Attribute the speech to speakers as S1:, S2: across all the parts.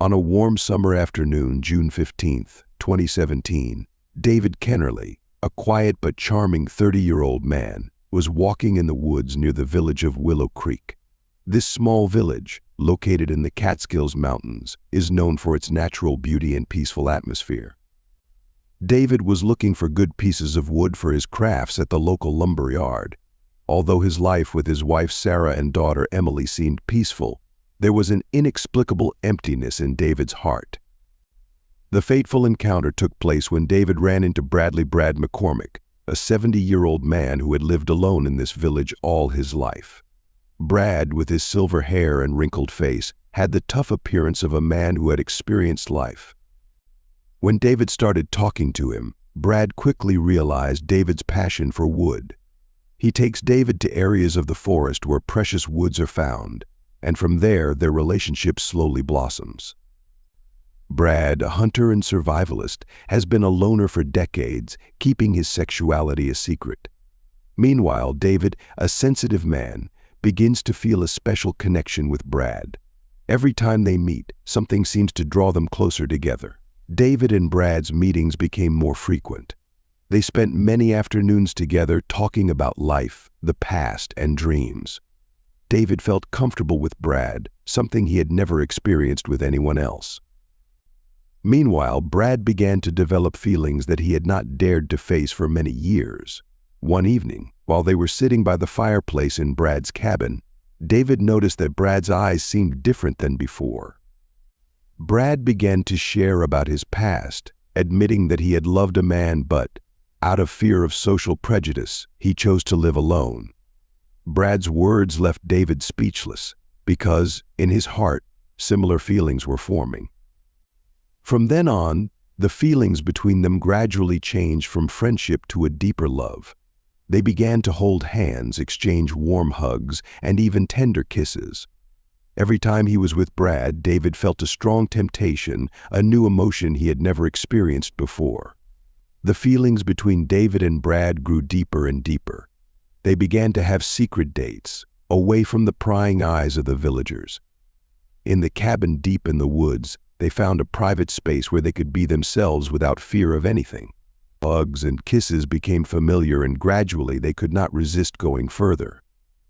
S1: On a warm summer afternoon, June 15th, 2017, David Kennerly, a quiet but charming 30-year-old man, was walking in the woods near the village of Willow Creek. This small village, located in the Catskills Mountains, is known for its natural beauty and peaceful atmosphere. David was looking for good pieces of wood for his crafts at the local lumber yard. Although his life with his wife Sarah and daughter Emily seemed peaceful, there was an inexplicable emptiness in David's heart. The fateful encounter took place when David ran into Brad McCormick, a 70-year-old man who had lived alone in this village all his life. Brad, with his silver hair and wrinkled face, had the tough appearance of a man who had experienced life. When David started talking to him, Brad quickly realized David's passion for wood. He takes David to areas of the forest where precious woods are found, and from there their relationship slowly blossoms. Brad, a hunter and survivalist, has been a loner for decades, keeping his sexuality a secret. Meanwhile, David, a sensitive man, begins to feel a special connection with Brad. Every time they meet, something seems to draw them closer together. David and Brad's meetings became more frequent. They spent many afternoons together talking about life, the past, and dreams. David felt comfortable with Brad, something he had never experienced with anyone else. Meanwhile, Brad began to develop feelings that he had not dared to face for many years. One evening, while they were sitting by the fireplace in Brad's cabin, David noticed that Brad's eyes seemed different than before. Brad began to share about his past, admitting that he had loved a man but, out of fear of social prejudice, he chose to live alone. Brad's words left David speechless because, in his heart, similar feelings were forming. From then on, the feelings between them gradually changed from friendship to a deeper love. They began to hold hands, exchange warm hugs, and even tender kisses. Every time he was with Brad, David felt a strong temptation, a new emotion he had never experienced before. The feelings between David and Brad grew deeper and deeper. They began to have secret dates, away from the prying eyes of the villagers. In the cabin deep in the woods, they found a private space where they could be themselves without fear of anything. Hugs and kisses became familiar, and gradually they could not resist going further.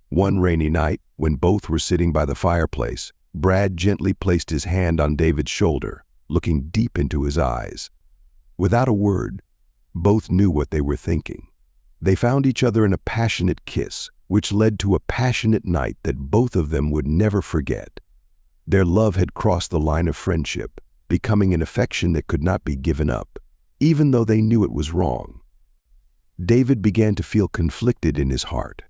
S1: One rainy night, when both were sitting by the fireplace, Brad gently placed his hand on David's shoulder, looking deep into his eyes. Without a word, both knew what they were thinking. They found each other in a passionate kiss, which led to a passionate night that both of them would never forget. Their love had crossed the line of friendship, becoming an affection that could not be given up, even though they knew it was wrong. David began to feel conflicted in his heart.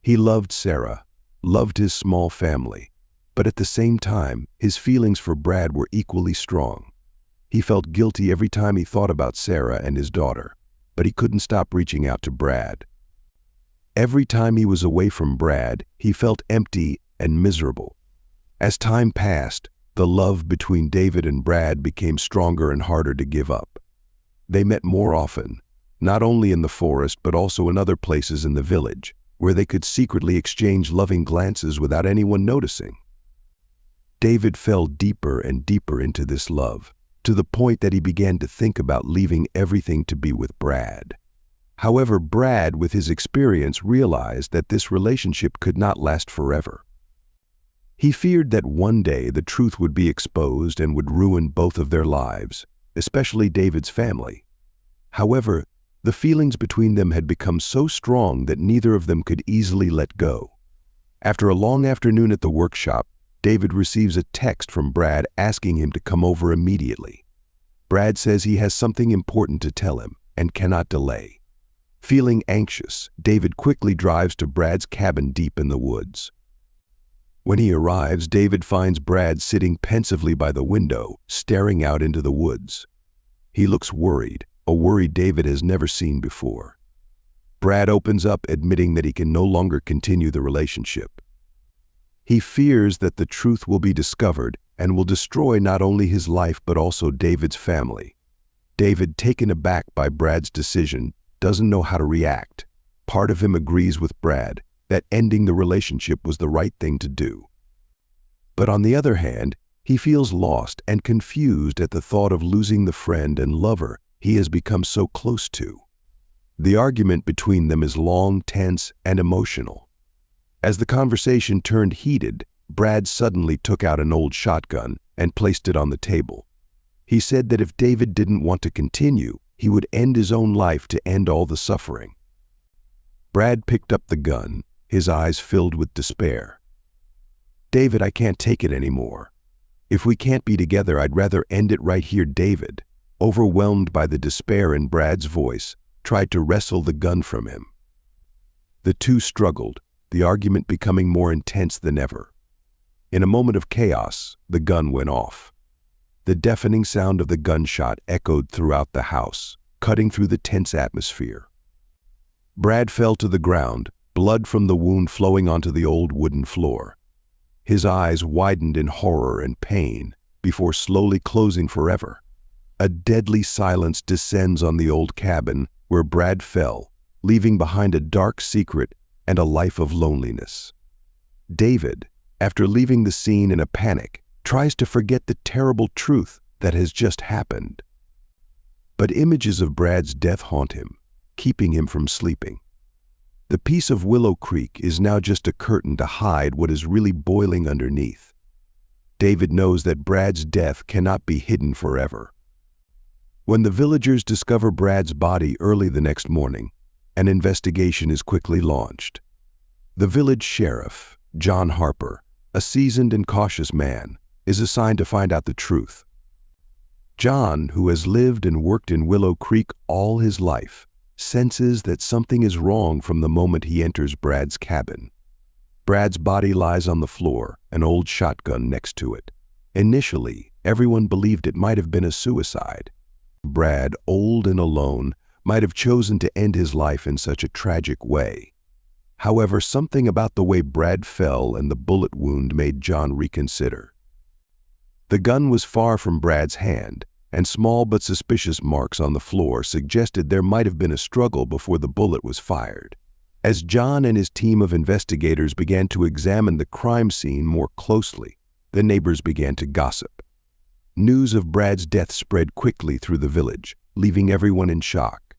S1: He loved Sarah, loved his small family, but at the same time, his feelings for Brad were equally strong. He felt guilty every time he thought about Sarah and his daughter, but he couldn't stop reaching out to Brad. Every time he was away from Brad, he felt empty and miserable. As time passed, the love between David and Brad became stronger and harder to give up. They met more often, not only in the forest but also in other places in the village, where they could secretly exchange loving glances without anyone noticing. David fell deeper and deeper into this love, to the point that he began to think about leaving everything to be with Brad. However, Brad, with his experience, realized that this relationship could not last forever. He feared that one day the truth would be exposed and would ruin both of their lives, especially David's family. However, the feelings between them had become so strong that neither of them could easily let go. After a long afternoon at the workshop, David receives a text from Brad asking him to come over immediately. Brad says he has something important to tell him and cannot delay. Feeling anxious, David quickly drives to Brad's cabin deep in the woods. When he arrives, David finds Brad sitting pensively by the window, staring out into the woods. He looks worried, a worry David has never seen before. Brad opens up, admitting that he can no longer continue the relationship. He fears that the truth will be discovered and will destroy not only his life but also David's family. David, taken aback by Brad's decision, doesn't know how to react. Part of him agrees with Brad that ending the relationship was the right thing to do. But on the other hand, He feels lost and confused at the thought of losing the friend and lover he has become so close to. The argument between them is long, tense, and emotional. As the conversation turned heated, Brad suddenly took out an old shotgun and placed it on the table. He said that if David didn't want to continue, he would end his own life to end all the suffering. Brad picked up the gun, his eyes filled with despair. "David, I can't take it anymore. If we can't be together, I'd rather end it right here." David, overwhelmed by the despair in Brad's voice, tried to wrestle the gun from him. The two struggled, the argument becoming more intense than ever. In a moment of chaos, the gun went off. The deafening sound of the gunshot echoed throughout the house, cutting through the tense atmosphere. Brad fell to the ground, blood from the wound flowing onto the old wooden floor. His eyes widened in horror and pain before slowly closing forever. A deadly silence descends on the old cabin where Brad fell, leaving behind a dark secret and a life of loneliness. David, after leaving the scene in a panic, tries to forget the terrible truth that has just happened. But images of Brad's death haunt him, keeping him from sleeping. The peace of Willow Creek is now just a curtain to hide what is really boiling underneath. David knows that Brad's death cannot be hidden forever. When the villagers discover Brad's body early the next morning, an investigation is quickly launched. The village sheriff, John Harper, a seasoned and cautious man, is assigned to find out the truth. John, who has lived and worked in Willow Creek all his life, senses that something is wrong from the moment he enters Brad's cabin. Brad's body lies on the floor, an old shotgun next to it. Initially, everyone believed it might have been a suicide. Brad, old and alone, might have chosen to end his life in such a tragic way. However, something about the way Brad fell and the bullet wound made John reconsider. The gun was far from Brad's hand, and small but suspicious marks on the floor suggested there might have been a struggle before the bullet was fired. As John and his team of investigators began to examine the crime scene more closely, the neighbors began to gossip. News of Brad's death spread quickly through the village, leaving everyone in shock.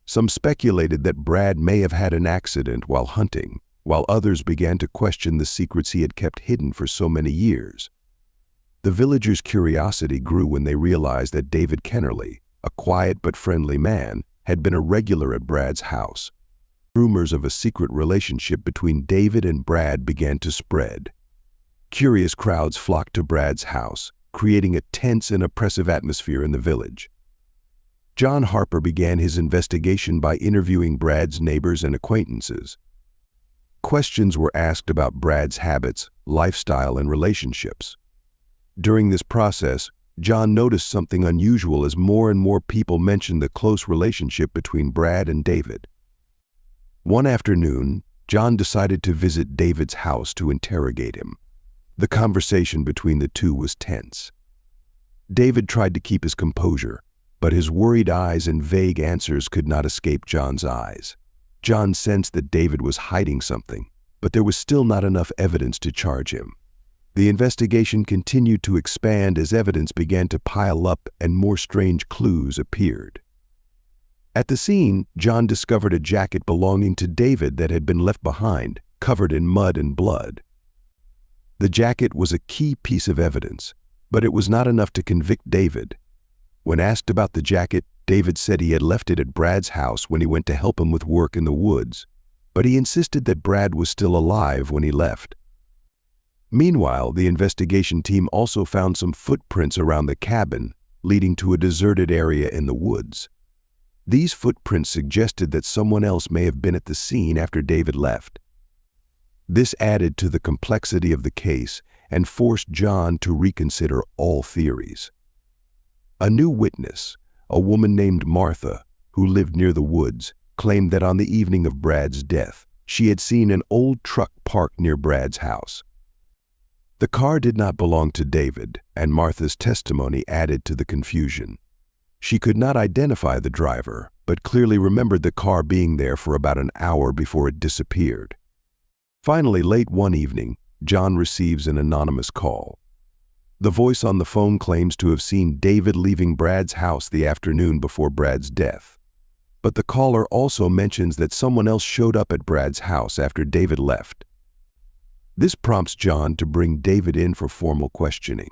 S1: Some speculated that Brad may have had an accident while hunting, while others began to question the secrets he had kept hidden for so many years. The villagers' curiosity grew when they realized that David Kennerly, a quiet but friendly man, had been a regular at Brad's house. Rumors of a secret relationship between David and Brad began to spread. Curious crowds flocked to Brad's house, creating a tense and oppressive atmosphere in the village. John Harper began his investigation by interviewing Brad's neighbors and acquaintances. Questions were asked about Brad's habits, lifestyle, and relationships. During this process, John noticed something unusual as more and more people mentioned the close relationship between Brad and David. One afternoon, John decided to visit David's house to interrogate him. The conversation between the two was tense. David tried to keep his composure, but his worried eyes and vague answers could not escape John's eyes. John sensed that David was hiding something, but there was still not enough evidence to charge him. The investigation continued to expand as evidence began to pile up and more strange clues appeared. At the scene, John discovered a jacket belonging to David that had been left behind, covered in mud and blood. The jacket was a key piece of evidence, but it was not enough to convict David. When asked about the jacket, David said he had left it at Brad's house when he went to help him with work in the woods, but he insisted that Brad was still alive when he left. Meanwhile, the investigation team also found some footprints around the cabin, leading to a deserted area in the woods. These footprints suggested that someone else may have been at the scene after David left. This added to the complexity of the case and forced John to reconsider all theories. A new witness, a woman named Martha, who lived near the woods, claimed that on the evening of Brad's death, she had seen an old truck parked near Brad's house. The car did not belong to David, and Martha's testimony added to the confusion. She could not identify the driver, but clearly remembered the car being there for about an hour before it disappeared. Finally, late one evening, John receives an anonymous call. The voice on the phone claims to have seen David leaving Brad's house the afternoon before Brad's death. But the caller also mentions that someone else showed up at Brad's house after David left. This prompts John to bring David in for formal questioning.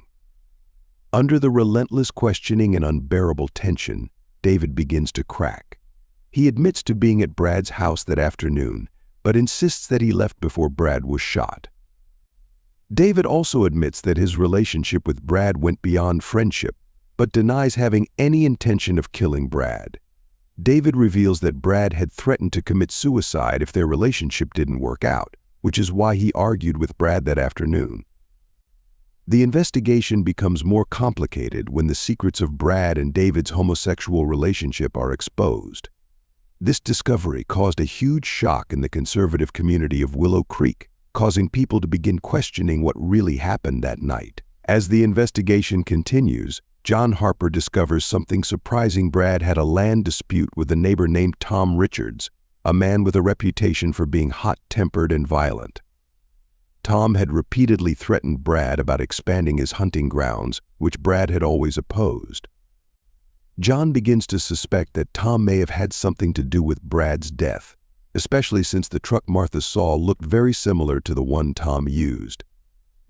S1: Under the relentless questioning and unbearable tension, David begins to crack. He admits to being at Brad's house that afternoon, but insists that he left before Brad was shot. David also admits that his relationship with Brad went beyond friendship, but denies having any intention of killing Brad. David reveals that Brad had threatened to commit suicide if their relationship didn't work out, which is why he argued with Brad that afternoon. The investigation becomes more complicated when the secrets of Brad and David's homosexual relationship are exposed. This discovery caused a huge shock in the conservative community of Willow Creek, causing people to begin questioning what really happened that night. As the investigation continues, John Harper discovers something surprising. Brad had a land dispute with a neighbor named Tom Richards, a man with a reputation for being hot-tempered and violent. Tom had repeatedly threatened Brad about expanding his hunting grounds, which Brad had always opposed. John begins to suspect that Tom may have had something to do with Brad's death, especially since the truck Martha saw looked very similar to the one Tom used.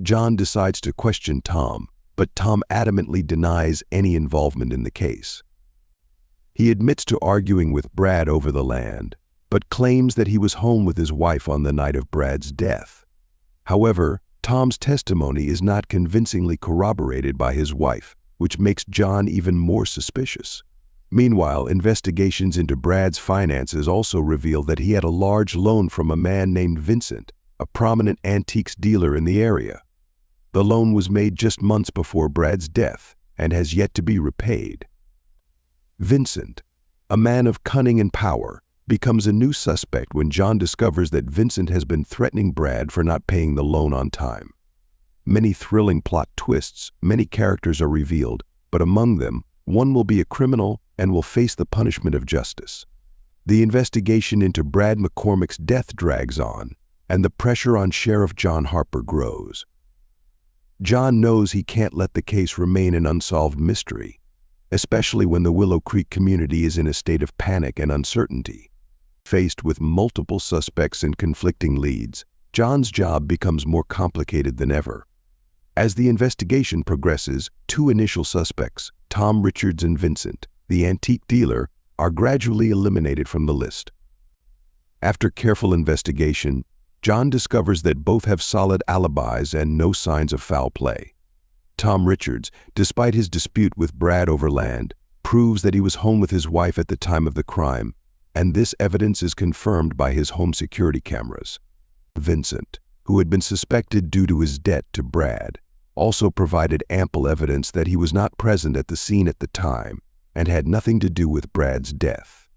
S1: John decides to question Tom, but Tom adamantly denies any involvement in the case. He admits to arguing with Brad over the land, but claims that he was home with his wife on the night of Brad's death. However, Tom's testimony is not convincingly corroborated by his wife, which makes John even more suspicious. Meanwhile, investigations into Brad's finances also reveal that he had a large loan from a man named Vincent, a prominent antiques dealer in the area. The loan was made just months before Brad's death and has yet to be repaid. Vincent, a man of cunning and power, becomes a new suspect when John discovers that Vincent has been threatening Brad for not paying the loan on time. Many thrilling plot twists, many characters are revealed, but among them, one will be a criminal and will face the punishment of justice. The investigation into Brad McCormick's death drags on, and the pressure on Sheriff John Harper grows. John knows he can't let the case remain an unsolved mystery, especially when the Willow Creek community is in a state of panic and uncertainty. Faced with multiple suspects and conflicting leads, John's job becomes more complicated than ever. As the investigation progresses, two initial suspects, Tom Richards and Vincent, the antique dealer, are gradually eliminated from the list. After careful investigation, John discovers that both have solid alibis and no signs of foul play. Tom Richards, despite his dispute with Brad over land, proves that he was home with his wife at the time of the crime, and this evidence is confirmed by his home security cameras. Vincent, who had been suspected due to his debt to Brad, also provided ample evidence that he was not present at the scene at the time and had nothing to do with Brad's death.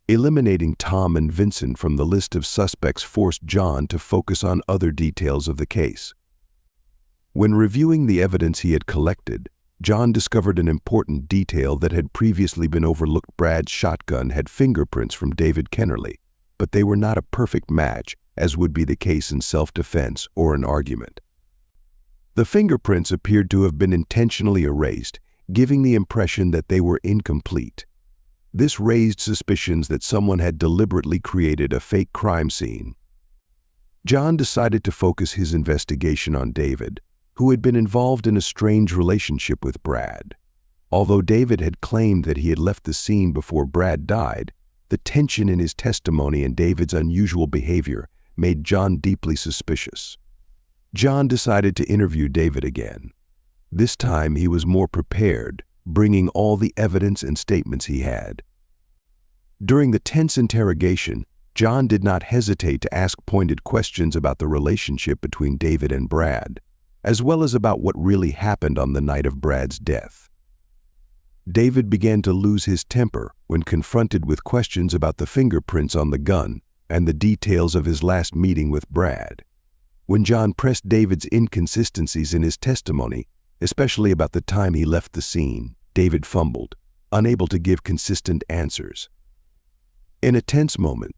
S1: Eliminating Tom and Vincent from the list of suspects forced John to focus on other details of the case. When reviewing the evidence he had collected, John discovered an important detail that had previously been overlooked. Brad's shotgun had fingerprints from David Kennerly, but they were not a perfect match, as would be the case in self-defense or an argument. The fingerprints appeared to have been intentionally erased, giving the impression that they were incomplete. This raised suspicions that someone had deliberately created a fake crime scene. John decided to focus his investigation on David, who had been involved in a strange relationship with Brad. Although David had claimed that he had left the scene before Brad died, the tension in his testimony and David's unusual behavior made John deeply suspicious. John decided to interview David again. This time he was more prepared, bringing all the evidence and statements he had. During the tense interrogation, John did not hesitate to ask pointed questions about the relationship between David and Brad, as well as about what really happened on the night of Brad's death. David began to lose his temper when confronted with questions about the fingerprints on the gun and the details of his last meeting with Brad. When John pressed David's inconsistencies in his testimony, especially about the time he left the scene, David fumbled, unable to give consistent answers. In a tense moment,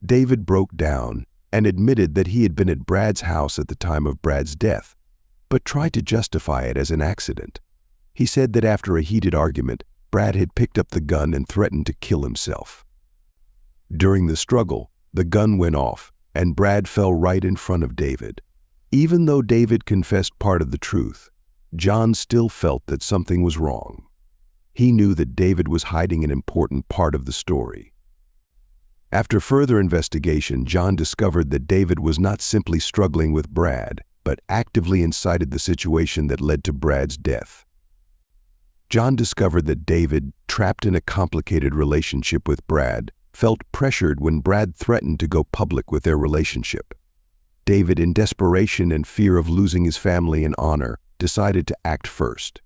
S1: David broke down and admitted that he had been at Brad's house at the time of Brad's death, but tried to justify it as an accident. He said that after a heated argument, Brad had picked up the gun and threatened to kill himself. During the struggle, the gun went off, and Brad fell right in front of David. Even though David confessed part of the truth, John still felt that something was wrong. He knew that David was hiding an important part of the story. After further investigation, John discovered that David was not simply struggling with Brad, but actively incited the situation that led to Brad's death. John discovered that David, trapped in a complicated relationship with Brad, felt pressured when Brad threatened to go public with their relationship. David, in desperation and fear of losing his family and honor, decided to act first.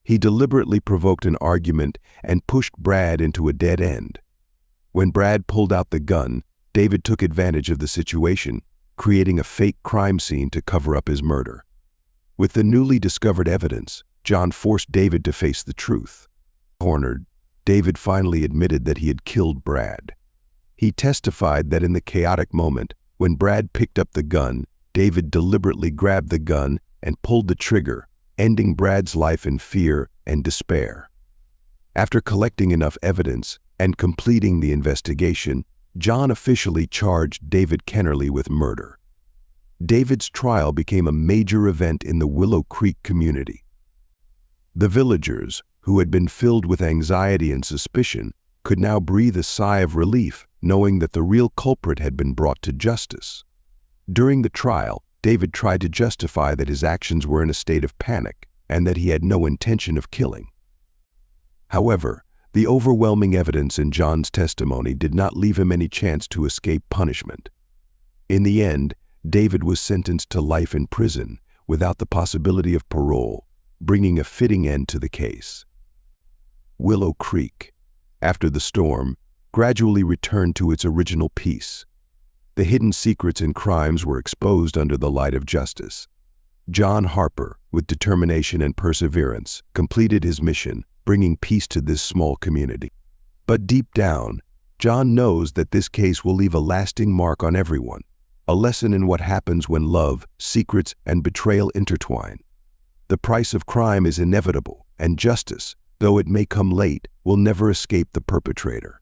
S1: He deliberately provoked an argument and pushed Brad into a dead end. When Brad pulled out the gun, David took advantage of the situation, creating a fake crime scene to cover up his murder. With the newly discovered evidence, John forced David to face the truth. Cornered, David finally admitted that he had killed Brad. He testified that in the chaotic moment, when Brad picked up the gun, David deliberately grabbed the gun and pulled the trigger, ending Brad's life in fear and despair. After collecting enough evidence and completing the investigation, John officially charged David Kennerly with murder. David's trial became a major event in the Willow Creek community. The villagers, who had been filled with anxiety and suspicion, could now breathe a sigh of relief, knowing that the real culprit had been brought to justice. During the trial, David tried to justify that his actions were in a state of panic and that he had no intention of killing. However, the overwhelming evidence in John's testimony did not leave him any chance to escape punishment. In the end, David was sentenced to life in prison without the possibility of parole, bringing a fitting end to the case. Willow Creek, after the storm, gradually returned to its original peace. The hidden secrets and crimes were exposed under the light of justice. John Harper, with determination and perseverance, completed his mission, bringing peace to this small community. But deep down, John knows that this case will leave a lasting mark on everyone, a lesson in what happens when love, secrets, and betrayal intertwine. The price of crime is inevitable, and justice, though it may come late, will never escape the perpetrator.